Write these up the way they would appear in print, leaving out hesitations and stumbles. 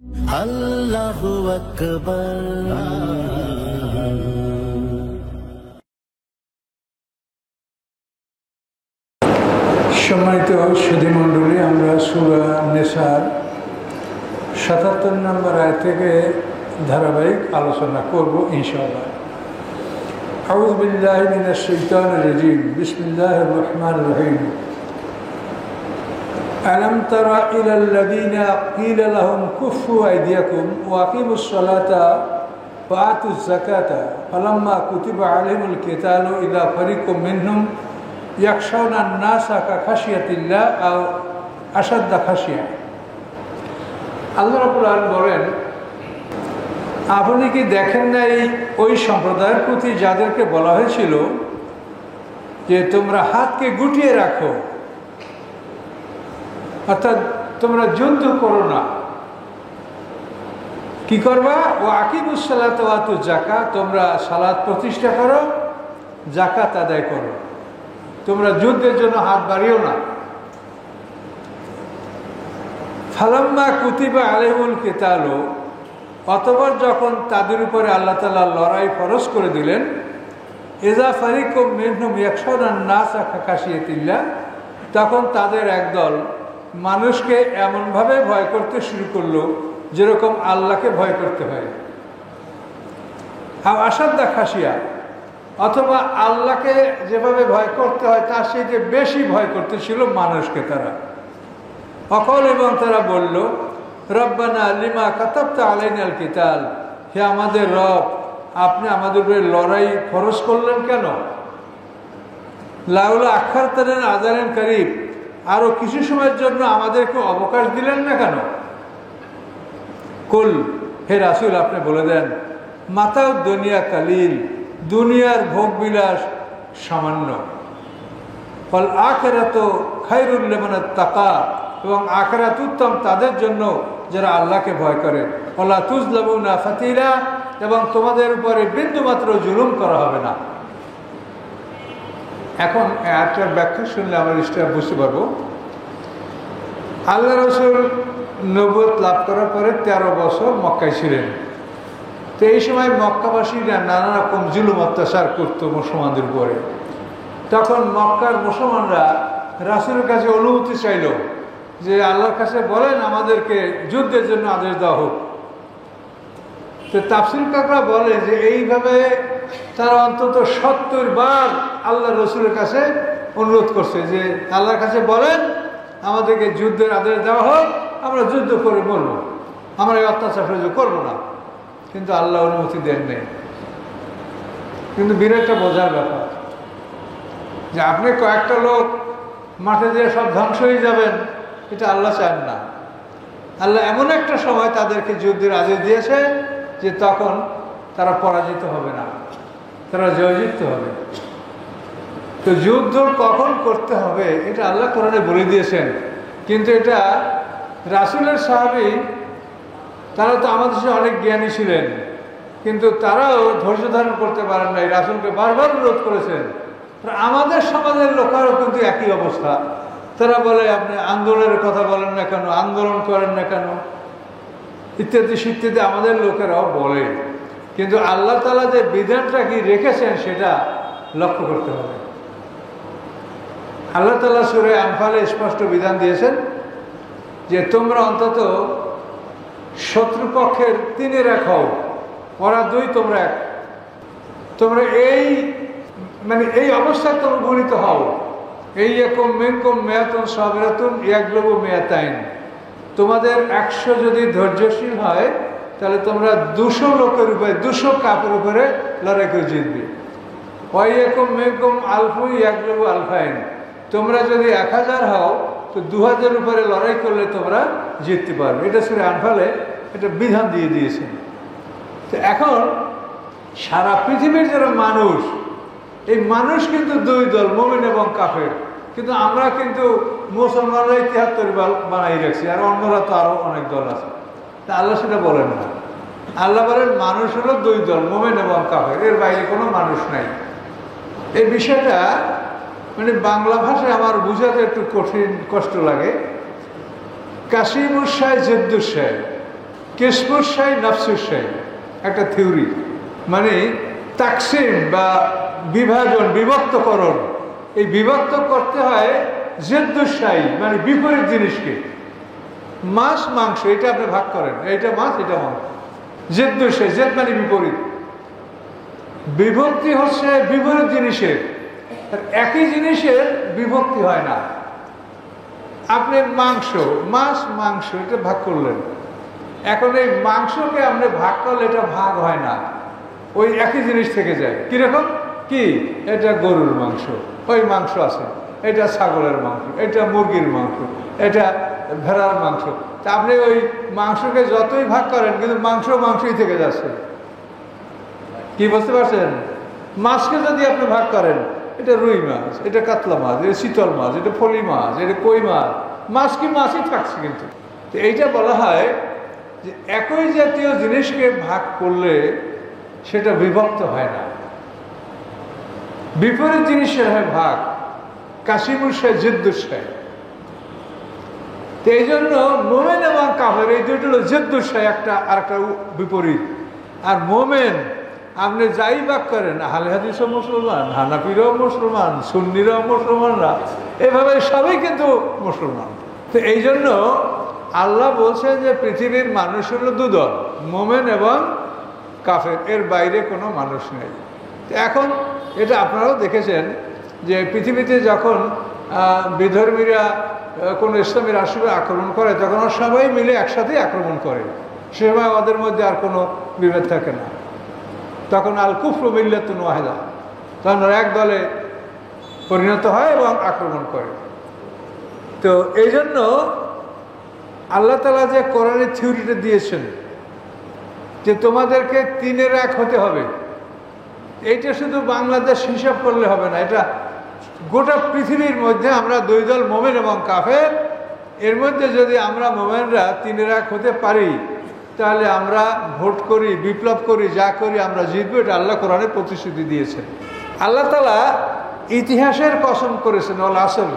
আল্লাহু আকবার। সম্মানিত সুধীমণ্ডলী, আমরা সূরা নিসার ৭৭ নম্বর আয়াত থেকে ধারাবাহিক আলোচনা করব ইনশাআল্লাহ। আউযু বিল্লাহি মিনাশ শাইতানির রাজীম। বিসমিল্লাহির রহমানির রহিম। আলাম তারা ইলাল্লাযীনা ক্বিলা লাহুম কুফফু আইদিয়াকুম ওয়া আকিমুস সালাতা ওয়া আতুজ যাকাতা ফালাম্মা কুতিবা আলাইহিমুল কিতালু ইযা ফারিকুম মিনহুম ইয়াখশাউনা আন-নাসা কাখাশিয়াতিল্লাহ আও আশাদ্দা খাশিয়া। আল্লাহ রাব্বুল আলামিন বলেন, আপনি কি দেখেন নাই ওই সম্প্রদায়ের প্রতি যাদেরকে বলা হয়েছিল যে তোমরা হাতকে গুটিয়ে রাখো, অর্থাৎ তোমরা যুদ্ধ করো না, কি করবা? ও আকিমুস সালাত ওয়া আতুজ যাকাত, তোমরা সালাত প্রতিষ্ঠা করো, যাকাত আদায় করো, তোমরা যুদ্ধের জন্য হাত বাড়িও না। ফালাম্মা কুতিবা আলাইহিমুল কিতালু, অতঃপর যখন তাদের উপরে আল্লাহ তাআলা লড়াই ফরজ করে দিলেন, ইযা ফারিকুম মিনহুম ইয়াখশাউনা আন-নাসা কাখাশিয়াতিল্লাহ, তখন তাদের একদল মানুষকে এমনভাবে ভয় করতে শুরু করলো যেরকম আল্লাহকে ভয় করতে হয়। আও আশাদ্দা খাশিয়া, অথবা আল্লাহকে যেভাবে ভয় করতে হয় তার চেয়ে বেশি ভয় করতেছিল মানুষকে তারা। অকল, এবং তারা বলল, রব্বানা লিমা কাতাবতা আলাইনাল কিতাল, হে আমাদের রব, আপনি আমাদের উপরে লড়াই ফরজ করলেন কেন? লাউলা আখারতানা আজালান করিব, আরো কিছু সময়ের জন্য আমাদেরকে অবকাশ দিলেন না কেন? কুল, হে রাসূল, আপনি বলে দেন, মাতাউ দুনিয়া কালিল, দুনিয়ার ভোগ বিলাস সামান্য, ফল আখিরাত খায়রুল লিমান ইত্তাকা, এবং আখিরাত উত্তম তাদের জন্য যারা আল্লাহকে ভয় করে। ওয়ালা তুজলামুনা ফাতিলা, এবং তোমাদের উপরে বিন্দুমাত্র জুলুম করা হবে না। এখন একটা ব্যাখ্যা শুনলে আমরা জিনিসটা বুঝতে পারবো। আল্লাহ রাসূল নবুয়ত লাভ করার পরে 13 বছর মক্কায় ছিলেন। তো এই সময় মক্কাবাসীরা নানা রকম জুলুম অত্যাচার করতো মুসলমানদের উপরে। তখন মক্কার মুসলমানরা রাসূলের কাছে অনুমতি চাইল যে আল্লাহর কাছে বলেন আমাদেরকে যুদ্ধের জন্য আদেশ দেওয়া হোক। তো তাফসীরকাররা বলে যে এইভাবে তারা অন্তত 70 বার আল্লাহ রসুলের কাছে অনুরোধ করছে যে আল্লাহর কাছে বলেন আমাদেরকে যুদ্ধের আদেশ দেওয়া হোক, আমরা যুদ্ধ করে বলবো, আমরা এই অত্যাচার সহ্য করবো না। কিন্তু আল্লাহ অনুমতি দেন নেই। কিন্তু বিরাটটা বোঝার ব্যাপার যে আপনি কয়েকটা লোক মাঠে দিয়ে সব ধ্বংস হয়ে যাবেন, এটা আল্লাহ চান না। আল্লাহ এমন একটা সময় তাদেরকে যুদ্ধের আদেশ দিয়েছে যে তখন তারা পরাজিত হবে না, তারা জয়যুক্ত হবে। তো যুদ্ধ কখন করতে হবে এটা আল্লাহ কোরআনে বলে দিয়েছেন। কিন্তু এটা রাসূলের সাহাবী, তারা তো আমাদের সাথে অনেক জ্ঞানী ছিলেন, কিন্তু তারাও ধৈর্য ধারণ করতে পারেন নাই, রাসূলকে বারবার অনুরোধ করেছেন। আমাদের সমাজের লোকেরও কিন্তু একই অবস্থা। তারা বলে আপনি আন্দোলনের কথা বলেন না কেন, আন্দোলন করেন না কেন, ইত্যাদি ইত্যাদি আমাদের লোকেরাও বলে। কিন্তু আল্লাহ তাআলা যে বিধানটা কি রেখেছেন সেটা লক্ষ্য করতে হবে। আল্লাহ তাআলা সূরা আনফালে স্পষ্ট বিধান দিয়েছেন যে তোমরা অন্তত শত্রুপক্ষের 3 হও, ওরা 2, তোমরা 1। তোমরা এই অবস্থায় তোমরা উপনীত হও। এই একম মিনকুম মিয়াতুন সাবিরাতুন ইয়াগলিবু মিয়াতাইন, তোমাদের 100 যদি ধৈর্যশীল হয় তাহলে তোমরা 200 লোকের উপরে, 200 কাপের উপরে লড়াই করে জিতবে। ওয়াই একম মিনকুম আলফু ইয়াগলিবু আলফাইন, তোমরা যদি 1000 হও তো 2000 উপরে লড়াই করলে তোমরা জিততে পারবে। এটা সূরা আনফালে এটা বিধান দিয়ে দিয়েছেন। তো এখন সারা পৃথিবীর যারা মানুষ, এই মানুষ কিন্তু 2 দল, মুমিন এবং কাফের। কিন্তু আমরা কিন্তু মুসলমানরাই 73 বানাই রাখছি, আর অন্যরা তো আরো অনেক দল আছে। তা আল্লাহ সেটা বলেন না। আল্লাহ বলেন মানুষ হলো 2 দল, মুমিন এবং কাফের, এর বাইরে কোনো মানুষ নাই। এই বিষয়টা মানে বাংলা ভাষায় আমার বুঝাতে একটু কষ্ট লাগে। কাশিমুস শাহ জেদ্দুস শাহ কিসমুসাই নফসুসাই একটা থিওরি, মানে তাকসিম বা বিভাজন, বিভক্তকরণ। এই বিভক্ত করতে হয় জেদ্দুসাই, মানে বিপরীত জিনিসকে। মাছ মাংস এটা আপনি ভাগ করেন, এটা মাছ এটা মাংস। জেদ্দুসাই, জেদ মানে বিপরীত, বিভক্তি হচ্ছে বিপরীত জিনিসের। একই জিনিসের বিভক্তি হয় না। আপনি মাংস, মাছ মাংস এটা ভাগ করলেন, এখন এই মাংসকে আপনি ভাগ করলে এটা ভাগ হয় না, ওই একই জিনিস থেকে যায়। কিরকম কি, এটা গরুর মাংস, ওই মাংস আছে, এটা ছাগলের মাংস, এটা মুরগির মাংস, এটা ভেড়ার মাংস। তা আপনি ওই মাংসকে যতই ভাগ করেন কিন্তু মাংস মাংসই থেকে যাচ্ছে। কি বুঝতে পারছেন? মাছকে যদি আপনি ভাগ করেন, এটা রুই মাছ, এটা কাতলা মাছ, এটা শীতল মাছ, এটা ফলি মাছ, এটা কই মাছ, মাছ কি মাছই থাকছে। কিন্তু এইটা বলা হয় যে একই জাতীয় জিনিসকে ভাগ করলে সেটা বিভক্ত হয় না, বিপরীত জিনিসের হয় ভাগ। কাশিমুসাই জেদ্দুসাই। তো এই জন্য মোমেন এবং কাফের এই দুটো হলো জেদ্দুসাই, একটা আর একটা বিপরীত। আর মোমেন আপনি যাই ভাগ করেন, আহলে হাদিসও মুসলমান, হানাফিরাও মুসলমান, সুন্নিরাও মুসলমানরা, এভাবে সবাই কিন্তু মুসলমান। তো এই জন্য আল্লাহ বলছেন যে পৃথিবীর মানুষ হলো দুদল, মোমেন এবং কাফের, এর বাইরে কোনো মানুষ নেই। তো এখন এটা আপনারাও দেখেছেন যে পৃথিবীতে যখন বিধর্মীরা কোনো ইসলামী রাষ্ট্রে আক্রমণ করে, তখন সবাই মিলে একসাথেই আক্রমণ করে। সে সময় ওদের মধ্যে আর কোনো বিভেদ থাকে না, তখন আল কুফরু মিল্লাতুন ওয়াহিদা, তখন ওরা এক দলে পরিণত হয় এবং আক্রমণ করে। তো এই জন্য আল্লাহ তাআলা যে কোরআনের থিওরিটা দিয়েছেন যে তোমাদেরকে 3-এর 1 হতে হবে, এইটা শুধু বাংলাদেশ হিসাব করলে হবে না, এটা গোটা পৃথিবীর মধ্যে আমরা 2 দল, মোমেন এবং কাফের। এর মধ্যে যদি আমরা মোমেনরা 3-এর 1 হতে পারি, তাহলে আমরা ভোট করি, বিপ্লব করি, যা করি আমরা জিতবো। এটা আল্লাহ কোরআনে প্রতিশ্রুতি দিয়েছেন। আল্লাহ তাআলা ইতিহাসের কসম করেছেন, ওয়াল আসর।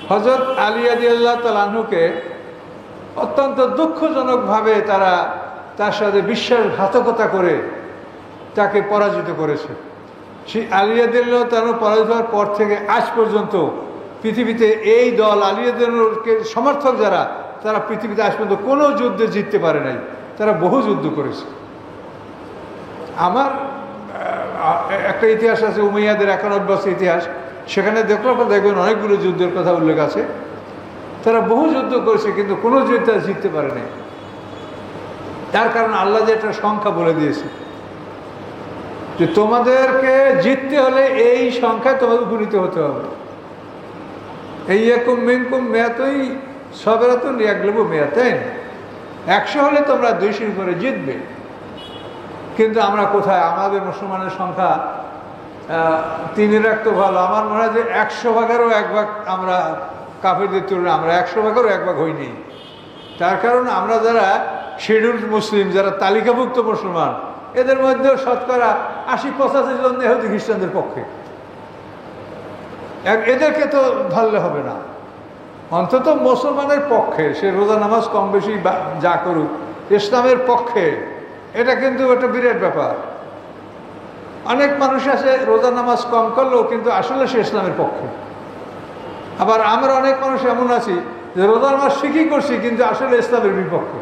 হযরত আলী রাদিয়াল্লাহু তাআলা আনহুকে অত্যন্ত দুঃখজনকভাবে তার সাথে বিশ্বাসঘাতকতা করে তাকে পরাজিত করেছে। সেই আলী রাদিয়াল্লাহু তাআলা পরাজিত হওয়ার পর থেকে আজ পর্যন্ত পৃথিবীতে এই দল, আলী রাদিয়াল্লাহুকে সমর্থক যারা, তারা পৃথিবীতে আজ পর্যন্ত কোনো যুদ্ধে জিততে পারে নাই। তারা বহু যুদ্ধ করেছে। আমার একটা ইতিহাস আছে, উমাইয়াদের 91 বছর ইতিহাস, সেখানে দেখবেন অনেকগুলো যুদ্ধের কথা উল্লেখ আছে। তারা বহু যুদ্ধ করেছে কিন্তু কোনো যুদ্ধ জিততে পারে নাই। তার কারণ আল্লাহ যে একটা সংখ্যা বলে দিয়েছে যে তোমাদেরকে জিততে হলে এই সংখ্যায় তোমাদের উপনীত হতে হবে। এই একুম মিনকুম মেয়াতই সবেরাতুন ইয়াগলিবু মেয়াতাইন, 100 হলে তোমরা 200 উপরে জিতবে। কিন্তু আমরা কোথায়, আমাদের মুসলমানের সংখ্যা 3-এর 1 তো ভালো, আমার মনে হয় যে 100 ভাগেরও 1 ভাগ আমরা কাফেরদের তুলনায় আমরা 100 ভাগেরও 1 ভাগ হইনি। তার কারণ আমরা যারা শিডিউলড মুসলিম, যারা তালিকাভুক্ত মুসলমান, এদের মধ্যেও শতকরা 80-85 জন হয়তো খ্রিস্টানদের পক্ষে। এদেরকে তো ধরলে হবে না, অন্তত মুসলমানের পক্ষে সে রোজা নামাজ কম বেশি যা করুক, ইসলামের পক্ষে, এটা কিন্তু একটা বিরাট ব্যাপার। অনেক মানুষ আছে রোজা নামাজ কম করলেও কিন্তু আসলে সে ইসলামের পক্ষে। আবার আমরা অনেক মানুষ এমন আছি যে রোজা নামাজ ঠিকই করছি কিন্তু আসলে ইসলামের বিপক্ষে।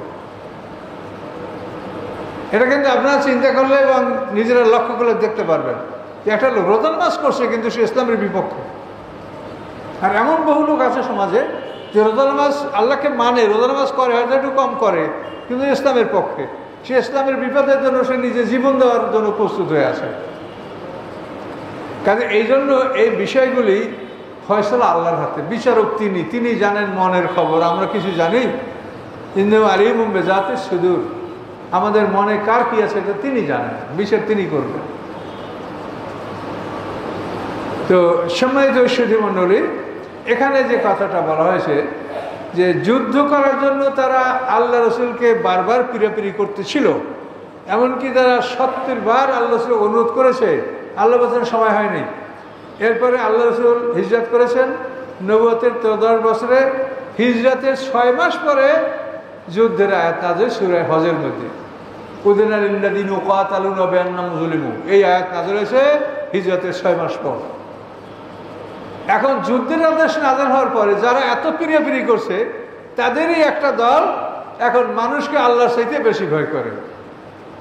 এটা কিন্তু আপনারা চিন্তা করলে এবং নিজেরা লক্ষ্য করলে দেখতে পারবেন যে একটা লোক রোজা নামাজ করছে কিন্তু সে ইসলামের বিপক্ষে। আর এমন বহু লোক আছে সমাজে যে রোজা নামাজ আল্লাহকে মানে, রোজা নামাজ করে, হয়তো একটু কম করে, কিন্তু ইসলামের পক্ষে। সে ইসলামের বিপদের জন্য সে নিজে জীবন দেওয়ার জন্য প্রস্তুত হয়ে আছে। কাজে এই জন্য এই বিষয়গুলি ফয়সালা আল্লাহর হাতে, বিচারক তিনি জানেন মনের খবর, আমরা কিছু জানি। ইন্নাহু আলিমুম বিযাতিস সুদূর, আমাদের মনে কার কি আছে এটা তিনি জানেন, বিচার তিনি করবেন। তো সম্মানিত সুধী মণ্ডলী, এখানে যে কথাটা বলা হয়েছে যে যুদ্ধ করার জন্য তারা আল্লাহ রসুলকে বারবার পিড়াপিড়ি করতেছিল, এমনকি তারা 70 বার আল্লাহ রসুল অনুরোধ করেছে, আল্লাহ বছর সময় হয়নি। এরপরে আল্লাহ রসুল হিজরত করেছেন নবুয়তের 13 বছরে। হিজরতের 6 মাস পরে যুদ্ধের আয়াত নাযিল সূরা হজের মধ্যে, উযিনা লিল্লাযীনা ইউকাতালুনা বিআন্নাহুম যুলিমু, এই আয়াত নাযিল হয়েছে হিজরতের 6 মাস পর। এখন যুদ্ধের আদেশ নাযিল হওয়ার পরে যারা এত পিরিয়াপিরি করছে তাদেরই একটা দল এখন মানুষকে আল্লাহর চাইতে বেশি ভয় করে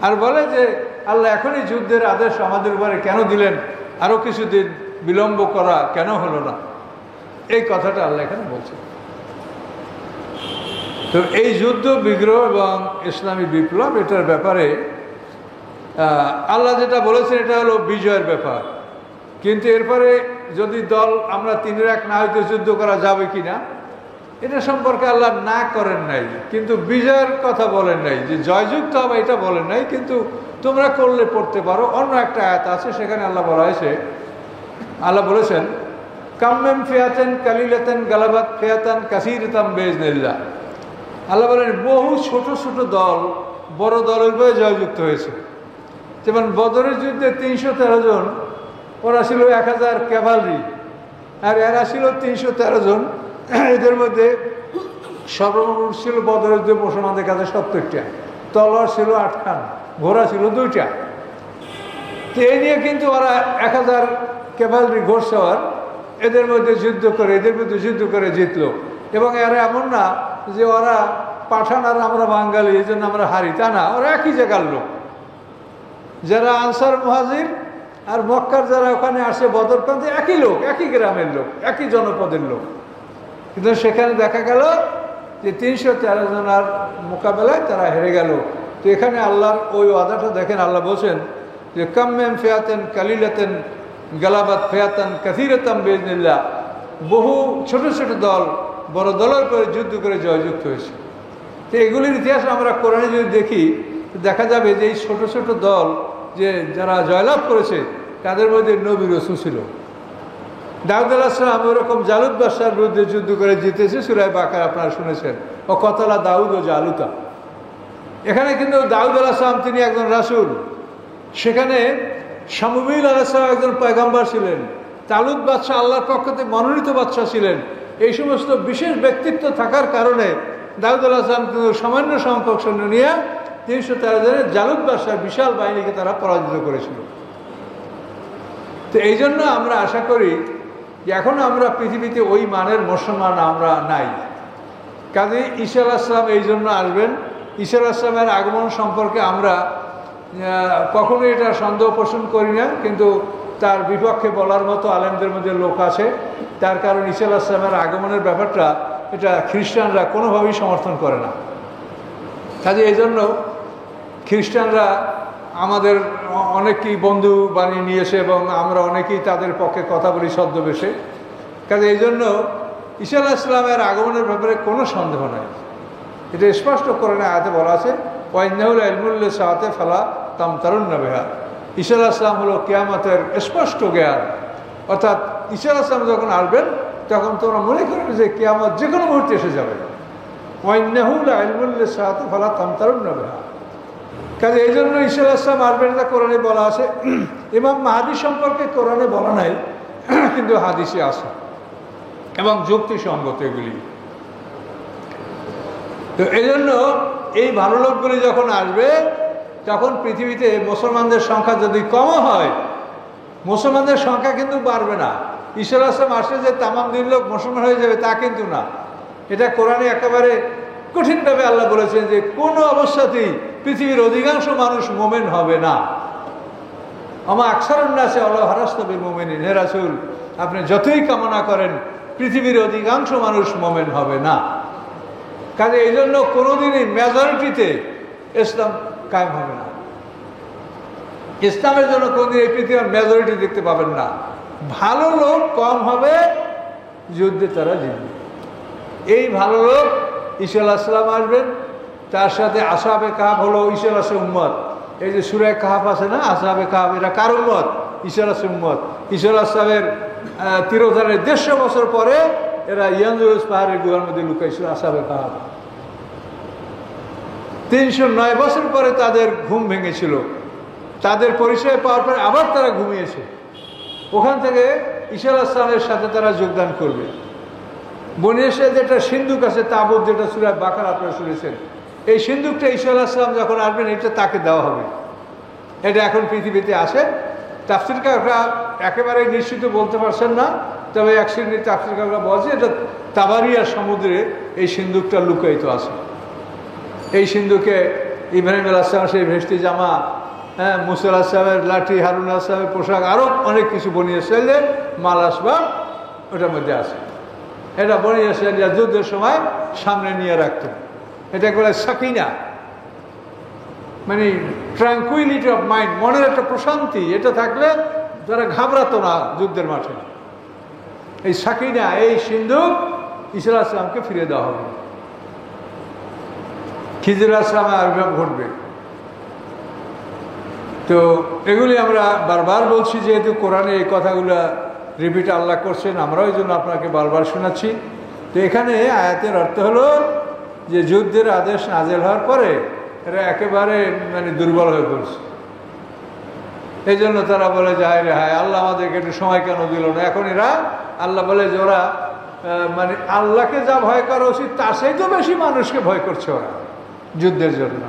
আর বলে যে আল্লাহ এখনই যুদ্ধের আদেশ আমাদের উপরে কেন দিলেন, আরো কিছুদিন বিলম্ব করা কেন হলো না, এই কথাটা আল্লাহ এখানে বলছেন। তো এই যুদ্ধ বিগ্রহ এবং ইসলামী বিপ্লব এটার ব্যাপারে আল্লাহ যেটা বলেছেন এটা হলো বিজয়ের ব্যাপার, কিন্তু এরপরে যদি দল আমরা 3-1 না হইতে যুদ্ধ করা যাবে কিনা এটা সম্পর্কে আল্লাহ না করেন নাই, কিন্তু বিজয়ের কথা বলেন নাই, যে জয়যুক্ত হবে এটা বলেন নাই, কিন্তু তোমরা করলে পড়তে পারো। অন্য একটা আয়াত আছে সেখানে আল্লাহ বলা হয়েছে, আল্লাহ বলেছেন কাম্মেম ফিয়াতেন কালিলাতেন গালাবাত ফিয়াতান কাসীরাতাম বিইজনিল্লাহ। আল্লাহ বলেন বহু ছোট ছোট দল বড় দলের উপরে জয়যুক্ত হয়েছে। যেমন বদরের যুদ্ধে 313 জন, ওরা ছিল 1000 ক্যাভালরি, আর এরা ছিল 313 জন। এদের মধ্যে সর্বমোট ছিল বদরের যুদ্ধে মুসলমানদের কাছে 70টা, তলোয়ার ছিল 8 খান, ঘোড়া ছিল 2টা। তো এই নিয়ে কিন্তু ওরা 1000 ক্যাভালরি ঘোড়সওয়ার এদের মধ্যে যুদ্ধ করে জিতলো। এবং এরা এমন না যে ওরা পাঠান আর আমরা বাঙালি এই জন্য আমরা হারি, তা না, ওরা একই জায়গার লোক। যারা আনসার মুহাজির আর মক্কার যারা ওখানে আসে বদর প্রান্তে একই লোক, একই গ্রামের লোক, একই জনপদের লোক, কিন্তু সেখানে দেখা গেল যে 313 জনের মোকাবেলায় তারা হেরে গেল। তো এখানে আল্লাহর ওই ওয়াদাটা দেখেন, আল্লাহ বলছেন যে কাম্মেম ফিয়াতেন কালিলাতেন গালাবাত ফিয়াতান কাসীরাতাম বিইজনিল্লাহ, বহু ছোট ছোট দল বড় দলের করে যুদ্ধ করে জয়যুক্ত হয়েছে। তো এগুলির ইতিহাস আমরা কোরআনে যদি দেখি দেখা যাবে যে এই ছোট ছোট দল যে যারা জয়লাভ করেছে তাদের মধ্যে নবী রাসূল ছিল। দাউদ আলাইহিস সালাম ওরকম জালুত বাদশার বিরুদ্ধে যুদ্ধ করে জিতেছে, সূরা বাকারা আপনারা শুনেছেন, ও কতলা দাউদ ও জালুতা। এখানে কিন্তু দাউদ আলাইহিস সালাম তিনি একজন রাসূল, সেখানে শামুইল আলাইহিস সালাম একজন পয়গম্বর ছিলেন, তালুত বাদশাহ আল্লাহর পক্ষ থেকে মনোনীত বাদশাহ ছিলেন। এই সমস্ত বিশেষ ব্যক্তিত্ব থাকার কারণে দাউদ আলাইহিস সালাম কিন্তু সামান্য সংখ্যক সৈন্য নিয়ে 313 জনের জালুত বাদশার বিশাল বাহিনীকে তারা পরাজিত করেছিল। তো এই জন্য আমরা আশা করি যে এখন আমরা পৃথিবীতে ওই মানের মুসলমান আমরা নাই। কাজে ঈসা আলাইহিস সালাম এই জন্য আসবেন। ঈসা আলাইহিস সালামের আগমন সম্পর্কে আমরা কখনোই এটা সন্দেহ পোষণ করি না, কিন্তু তার বিপক্ষে বলার মতো আলেমদের মধ্যে লোক আছে। তার কারণ ঈসা আলাইহিস সালামের আগমনের ব্যাপারটা এটা খ্রিস্টানরা কোনোভাবেই সমর্থন করে না। কাজে এই জন্য খ্রিস্টানরা আমাদের অনেকেই বন্ধু বানিয়ে নিয়েছে এবং আমরা অনেকেই তাদের পক্ষে কথা বলি ছদ্মবেশে। কাজে এই জন্য ঈসা আলাইহিস সালামের আগমনের ব্যাপারে কোনো সন্দেহ নাই, এটা স্পষ্ট করে না আয়াতে বলা আছে ওয়াইন্নাহুল ইলমুল লিসাআতি ফালা তামতারুন্না বিহা। ঈসা আলাইহিস সালাম হলো কিয়ামতের স্পষ্ট জ্ঞান, অর্থাৎ ঈসা আলাইহিস সালাম যখন আসবেন তখন তোমরা মনে করবে যে কিয়ামত যে কোনো মুহূর্তে এসে যাবে। ওয়াইন্নাহুল ইলমুল লিসাআতি ফালা তামতারুন্না বিহা। কাজে এই জন্য ঈসা আলাইহিস সালাম আসবেন, এটা কোরআনে বলা আছে। ইমাম মাহদী সম্পর্কে কোরআনে বলা নাই, কিন্তু হাদিসে আছে এবং যুক্তিসঙ্গত এগুলি। তো এই জন্য এই ভালো লোকগুলি যখন আসবে তখন পৃথিবীতে মুসলমানদের সংখ্যা যদি কম হয়, মুসলমানদের সংখ্যা কিন্তু বাড়বে না। ঈসা আলাইহিস সালাম আসলে যে তামাম দিন লোক মুসলমান হয়ে যাবে তা কিন্তু না। এটা কোরআনে একেবারে কঠিনভাবে আল্লাহ বলেছেন যে কোনো অবস্থাতেই পৃথিবীর অধিকাংশ মানুষ মোমেন হবে না। আমা আকসারুন নাসি ওয়ালাউ হারাসতা বিল মুমিনিন, হে রাসূল আপনি যতই কামনা করেন পৃথিবীর অধিকাংশ মানুষ মোমেন হবে না। কাজে এই জন্য কোনোদিনই মেজরিটিতে ইসলাম কায়েম হবে না। ইসলামের জন্য কোনোদিন এই পৃথিবীর মেজরিটি দেখতে পাবেন না। ভালো লোক কম হবে, যুদ্ধে তারা জিতবে। এই ভালো লোক ঈসা আলাইহিস সালাম আসবেন, তার সাথে আসহাবে কাহাফ হলো ঈসা আলাইহিস উম্মত। এই যে সূরা কাহাফ আছে না, আসহাবে কাহাফ, এরা কার উম্মত? ঈসা আলাইহিস উম্মত। ঈসা আলাইহিস সালামের তিরোধানের 150 বছর পরে এরা ইয়ানজুরুস পাহাড়ের গুহার মধ্যে লুকাইছিল, আসহাবে কাহাফ। 309 বছর পরে তাদের ঘুম ভেঙেছিল, তাদের পরিচয় পাওয়ার পরে আবার তারা ঘুমিয়েছে। ওখান থেকে ঈসা আলাইহিস সালামের সাথে তারা যোগদান করবে। বনি ইসরাঈলের যেটা সিন্ধুক আছে, তাবুত, যেটা সূরা বাকারা আপনারা শুনেছেন, এই সিন্দুকটা ঈসা আলাইহিস সালাম যখন আসবেন এটা তাকে দেওয়া হবে। এটা এখন পৃথিবীতে আসে। তাফসীরকাররা একেবারে নিশ্চিত বলতে পারছেন না, তবে এক শ্রেণীর তাফসীরকাররা বলছে এটা তাবারিয়া সমুদ্রে এই সিন্দুকটা লুকায়িত আছে। এই সিন্দুকে ইব্রাহিম আলাইহিস সালাম সেই ভেস্তি জামা, হ্যাঁ, মুসা আলাইহিস সালামের লাঠি, হারুন আলাইহিস সালামের পোশাক, আরও অনেক কিছু বনিয়ে ছেলে মাল আসবাব ওটার মধ্যে আছে। এটা বনিয়ে ছেলে যুদ্ধের সময় সামনে নিয়ে রাখতেন। এটা বলে সাকিনা, মানে ট্রাঙ্কুইলিটি অফ মাইন্ড, মনের একটা প্রশান্তি। এটা থাকলে তারা ঘাবড়াতো না যুদ্ধের মাঠে। এই সাকিনা, এই সিন্দুক ঈসা আলাইহিস সালামকে ফিরে দেওয়া হবে। খিজির আলাইহিস সালামের আবির্ভাব ঘটবে। তো এগুলি আমরা বারবার বলছি, যেহেতু কোরআনে এই কথাগুলো রিপিট আল্লাহ করছেন, আমরাও এই জন্য আপনাকে বারবার শোনাচ্ছি। তো এখানে আয়াতের অর্থ হলো যে যুদ্ধের আদেশ নাজেল হওয়ার পরে এরা একেবারে মানে দুর্বল হয়ে পড়ছে। এই জন্য তারা বলে যে হায় রে হায়, আল্লাহ আমাদেরকে একটু সময় কেন দিল না। এখন এরা আল্লাহ বলে যে ওরা মানে আল্লাহকে যা ভয় করা উচিত তার চাইতেও বেশি মানুষকে ভয় করছে ওরা যুদ্ধের জন্য।